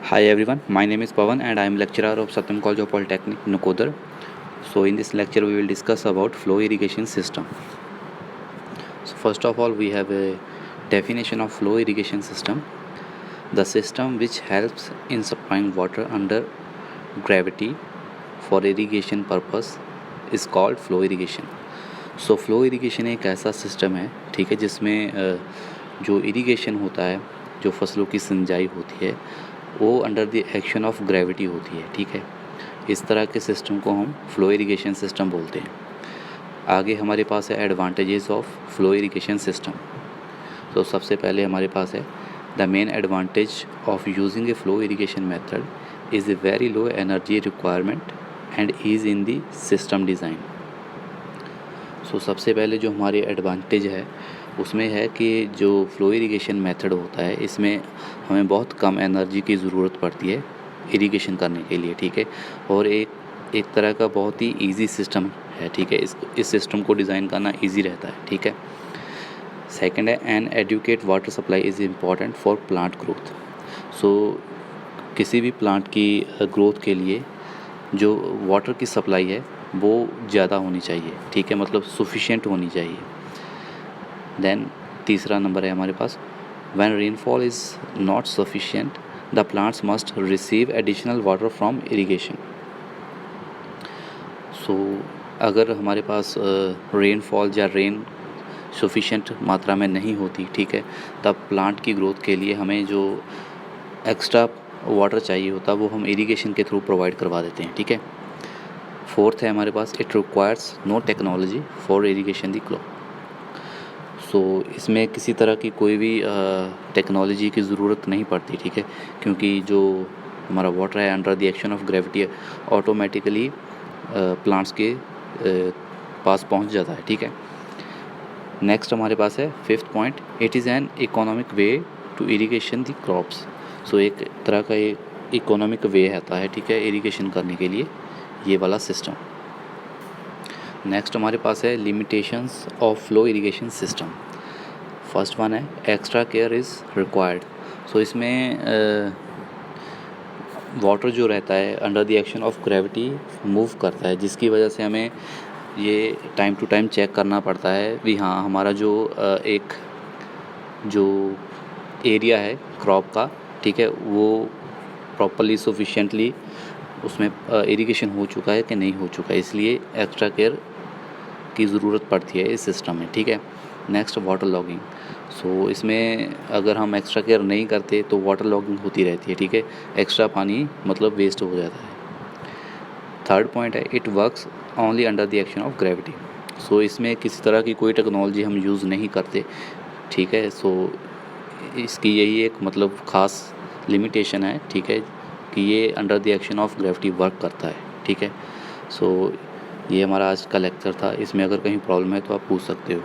Hi everyone, my name is Pawan and I am lecturer of Satyam College of Polytechnic, Nukodar. So in this lecture we will discuss about flow irrigation system. So first of all we have a definition of flow irrigation system. The system which helps in supplying water under gravity for irrigation purpose is called flow irrigation. So flow irrigation एक ऐसा system है, ठीक है, जिसमें जो irrigation होता है, जो फसलों की सिंचाई होती है, वो under the action of gravity होती है, ठीक है। इस तरह के सिस्टम को हम फ्लो इरिगेशन सिस्टम बोलते हैं। आगे हमारे पास है advantages of flow irrigation system. तो सबसे पहले हमारे पास है the main advantage of using a flow irrigation method is a very low energy requirement and ease in the system design. So सबसे पहले जो हमारी एडवांटेज है उसमें है कि जो फ्लो इरिगेशन मेथड होता है इसमें हमें बहुत कम एनर्जी की ज़रूरत पड़ती है इरिगेशन करने के लिए, ठीक है। और एक तरह का बहुत ही इजी सिस्टम है, ठीक है। इस सिस्टम को डिज़ाइन करना इजी रहता है, ठीक है। सेकंड है an adequate water supply is important for plant growth. So किसी भी प्लांट की ग्रोथ के लिए जो वाटर की सप्लाई है वो ज़्यादा होनी चाहिए, ठीक है, मतलब सफिशिएंट होनी चाहिए। देन तीसरा नंबर है हमारे पास when rainfall is not sufficient the plants must receive additional water from irrigation. So अगर हमारे पास रेनफॉल या रेन सफिशिएंट मात्रा में नहीं होती, ठीक है, तब प्लांट की ग्रोथ के लिए हमें जो एक्स्ट्रा वाटर चाहिए होता वो हम इरिगेशन के थ्रू प्रोवाइड करवा देते हैं, ठीक है। फोर्थ है हमारे पास it requires no technology for irrigation the crop. So इसमें किसी तरह की कोई भी टेक्नोलॉजी की ज़रूरत नहीं पड़ती, ठीक है, क्योंकि जो हमारा वाटर है under the action of gravity automatically plants के पास पहुंच जाता है, ठीक है। नेक्स्ट हमारे पास है fifth point it is an economic way to irrigation the crops. So एक तरह का एक इकोनॉमिक वे आता है, ठीक है, इरिगेशन करने के लिए ये वाला सिस्टम। नेक्स्ट हमारे पास है limitations of flow irrigation system. First one है एक्स्ट्रा केयर इज़ रिक्वायर्ड। सो इसमें वाटर जो रहता है under the action of gravity move करता है, जिसकी वजह से हमें ये टाइम टू टाइम चेक करना पड़ता है भी हाँ हमारा जो एक जो एरिया है क्रॉप का, ठीक है, वो प्रॉपरली सफिशिएंटली उसमें इरिगेशन हो चुका है कि नहीं हो चुका है, इसलिए एक्स्ट्रा केयर की ज़रूरत पड़ती है इस सिस्टम में, ठीक है। Next water logging. सो इसमें अगर हम एक्स्ट्रा केयर नहीं करते तो वाटर लॉगिंग होती रहती है, ठीक है, एक्स्ट्रा पानी मतलब वेस्ट हो जाता है। थर्ड पॉइंट है it works only under the action of gravity. So इसमें किसी तरह की कोई टेक्नोलॉजी हम यूज़ नहीं करते, ठीक है। सो इसकी यही एक मतलब ख़ास लिमिटेशन है, ठीक है, कि ये under the action of gravity work करता है, ठीक है। सो ये हमारा आज का लेक्चर था। इसमें अगर कहीं प्रॉब्लम है तो आप पूछ सकते हो।